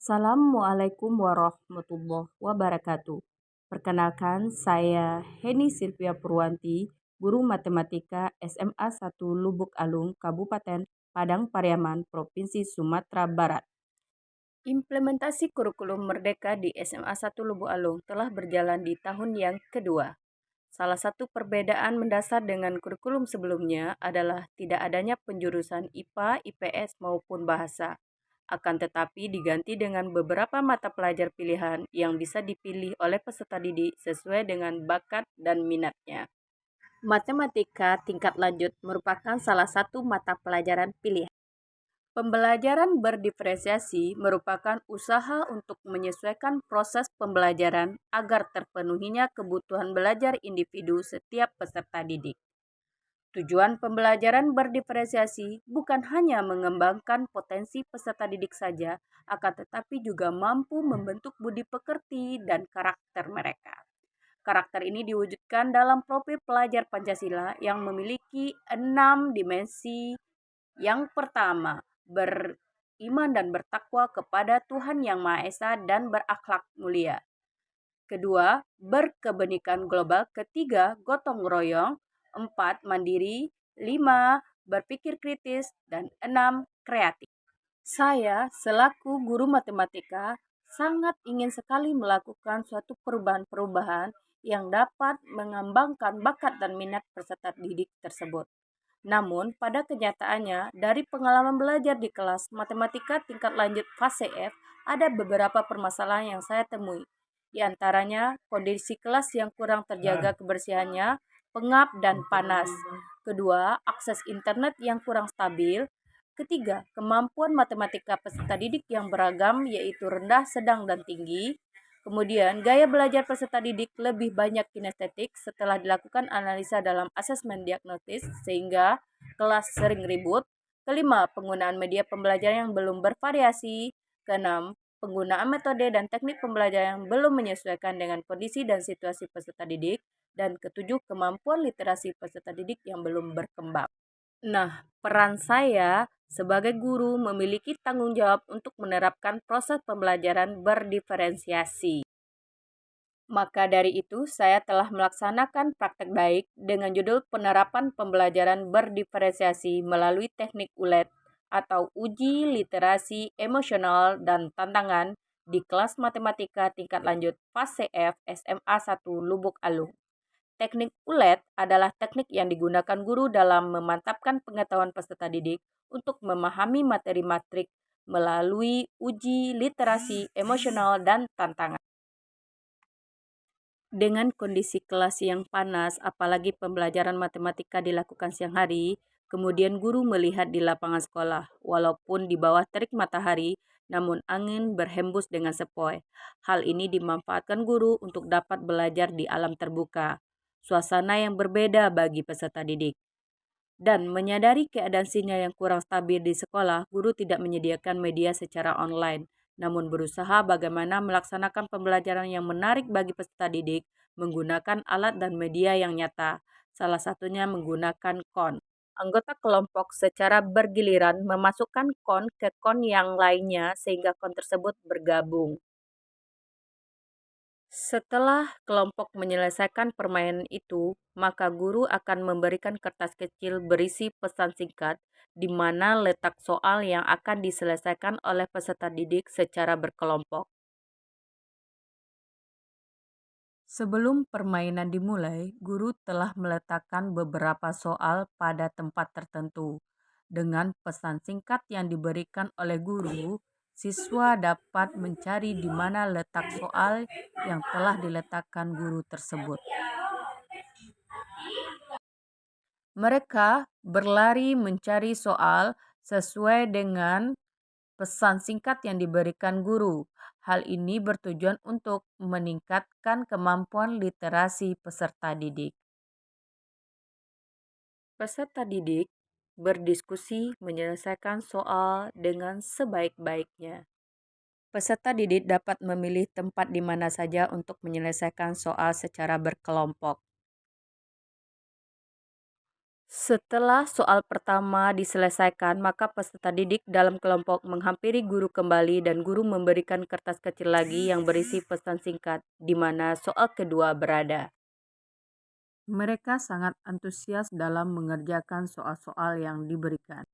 Assalamualaikum warahmatullahi wabarakatuh. Perkenalkan, saya Heni Silvia Purwanti, guru matematika SMA 1 Lubuk Alung, Kabupaten Padang Pariaman, Provinsi Sumatera Barat. Implementasi kurikulum Merdeka di SMA 1 Lubuk Alung telah berjalan di tahun yang kedua. Salah satu perbedaan mendasar dengan kurikulum sebelumnya adalah tidak adanya penjurusan IPA, IPS maupun bahasa. Akan tetapi diganti dengan beberapa mata pelajar pilihan yang bisa dipilih oleh peserta didik sesuai dengan bakat dan minatnya. Matematika tingkat lanjut merupakan salah satu mata pelajaran pilihan. Pembelajaran berdiferensiasi merupakan usaha untuk menyesuaikan proses pembelajaran agar terpenuhinya kebutuhan belajar individu setiap peserta didik. Tujuan pembelajaran berdiferensiasi bukan hanya mengembangkan potensi peserta didik saja, akan tetapi juga mampu membentuk budi pekerti dan karakter mereka. Karakter ini diwujudkan dalam profil pelajar Pancasila yang memiliki 6 dimensi. Yang pertama, beriman dan bertakwa kepada Tuhan Yang Maha Esa dan berakhlak mulia. Kedua, berkebenekaan global. Ketiga, gotong royong. 4, mandiri. 5, berpikir kritis. Dan 6, kreatif. Saya selaku guru matematika sangat ingin sekali melakukan suatu perubahan-perubahan yang dapat mengembangkan bakat dan minat peserta didik tersebut. Namun, pada kenyataannya, dari pengalaman belajar di kelas matematika tingkat lanjut fase F, ada beberapa permasalahan yang saya temui. Di antaranya, kondisi kelas yang kurang terjaga kebersihannya, pengap dan panas. Kedua, akses internet yang kurang stabil. Ketiga, kemampuan matematika peserta didik yang beragam, yaitu rendah, sedang, dan tinggi. Kemudian, gaya belajar peserta didik lebih banyak kinestetik setelah dilakukan analisa dalam asesmen diagnostis, sehingga kelas sering ribut. Kelima, penggunaan media pembelajaran yang belum bervariasi. Keenam, penggunaan metode dan teknik pembelajaran yang belum menyesuaikan dengan kondisi dan situasi peserta didik. Dan ketujuh, kemampuan literasi peserta didik yang belum berkembang. Nah, peran saya sebagai guru memiliki tanggung jawab untuk menerapkan proses pembelajaran berdiferensiasi. Maka dari itu, saya telah melaksanakan praktek baik dengan judul penerapan pembelajaran berdiferensiasi melalui teknik ULED atau uji literasi emosional dan tantangan di kelas matematika tingkat lanjut fase F SMA 1 Lubuk Alung. Teknik ULED adalah teknik yang digunakan guru dalam memantapkan pengetahuan peserta didik untuk memahami materi matrik melalui uji literasi emosional dan tantangan. Dengan kondisi kelas yang panas, apalagi pembelajaran matematika dilakukan siang hari, kemudian guru melihat di lapangan sekolah, walaupun di bawah terik matahari, namun angin berhembus dengan sepoi. Hal ini dimanfaatkan guru untuk dapat belajar di alam terbuka, suasana yang berbeda bagi peserta didik. Dan menyadari keadaan sinyal yang kurang stabil di sekolah, guru tidak menyediakan media secara online, namun berusaha bagaimana melaksanakan pembelajaran yang menarik bagi peserta didik menggunakan alat dan media yang nyata, salah satunya menggunakan kon. Anggota kelompok secara bergiliran memasukkan kon ke kon yang lainnya sehingga kon tersebut bergabung. Setelah kelompok menyelesaikan permainan itu, maka guru akan memberikan kertas kecil berisi pesan singkat di mana letak soal yang akan diselesaikan oleh peserta didik secara berkelompok. Sebelum permainan dimulai, guru telah meletakkan beberapa soal pada tempat tertentu. Dengan pesan singkat yang diberikan oleh guru, siswa dapat mencari di mana letak soal yang telah diletakkan guru tersebut. Mereka berlari mencari soal sesuai dengan pesan singkat yang diberikan guru. Hal ini bertujuan untuk meningkatkan kemampuan literasi peserta didik. Peserta didik berdiskusi menyelesaikan soal dengan sebaik-baiknya. Peserta didik dapat memilih tempat di mana saja untuk menyelesaikan soal secara berkelompok. Setelah soal pertama diselesaikan, maka peserta didik dalam kelompok menghampiri guru kembali dan guru memberikan kertas kecil lagi yang berisi pesan singkat di mana soal kedua berada. Mereka sangat antusias dalam mengerjakan soal-soal yang diberikan.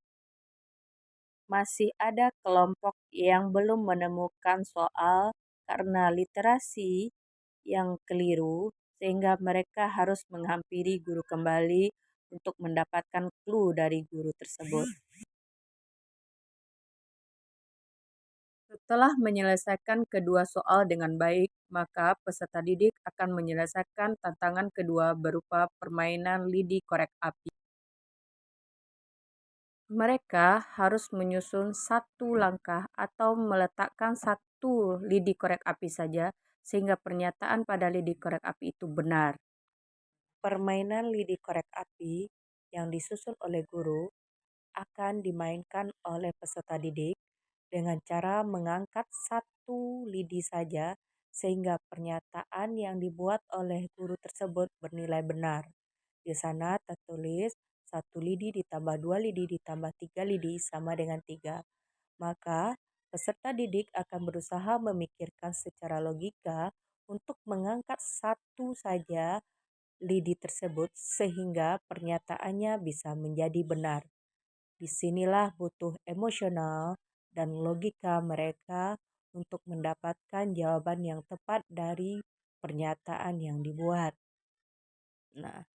Masih ada kelompok yang belum menemukan soal karena literasi yang keliru, sehingga mereka harus menghampiri guru kembali untuk mendapatkan clue dari guru tersebut. Setelah menyelesaikan kedua soal dengan baik, maka peserta didik akan menyelesaikan tantangan kedua berupa permainan lidi korek api. Mereka harus menyusun satu langkah atau meletakkan satu lidi korek api saja sehingga pernyataan pada lidi korek api itu benar. Permainan lidi korek api yang disusun oleh guru akan dimainkan oleh peserta didik dengan cara mengangkat satu lidi saja sehingga pernyataan yang dibuat oleh guru tersebut bernilai benar. Di sana tertulis 1 lidi ditambah 2 lidi ditambah 3 lidi sama dengan 3. Maka peserta didik akan berusaha memikirkan secara logika untuk mengangkat satu saja lidi tersebut sehingga pernyataannya bisa menjadi benar. Disinilah butuh emosional dan logika mereka untuk mendapatkan jawaban yang tepat dari pernyataan yang dibuat. Nah,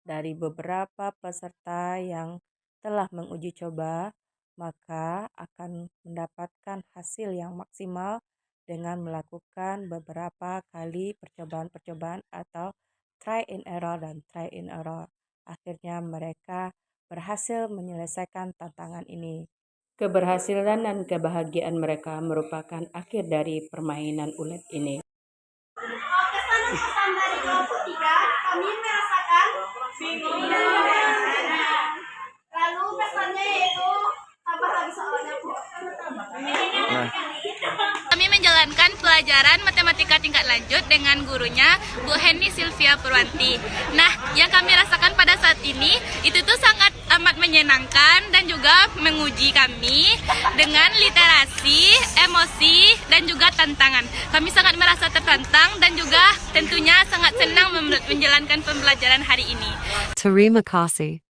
dari beberapa peserta yang telah menguji coba, maka akan mendapatkan hasil yang maksimal dengan melakukan beberapa kali percobaan-percobaan atau try and error dan try and error. Akhirnya mereka berhasil menyelesaikan tantangan ini. Keberhasilan dan kebahagiaan mereka merupakan akhir dari permainan ulet ini. Kesan dari kelompok 3, kami merasakan bingung dan lalu pesannya yaitu tambah lagi soalnya Bu. Kami menjalankan pelajaran matematika tingkat lanjut dengan gurunya Bu Heni Silvia Purwanti. Nah, yang kami rasakan pada saat ini itu tuh sangat amat menyenangkan dan juga menguji kami dengan literasi, emosi, dan juga tantangan. Kami sangat merasa tertantang dan juga tentunya sangat senang menjalankan pembelajaran hari ini. Terima kasih.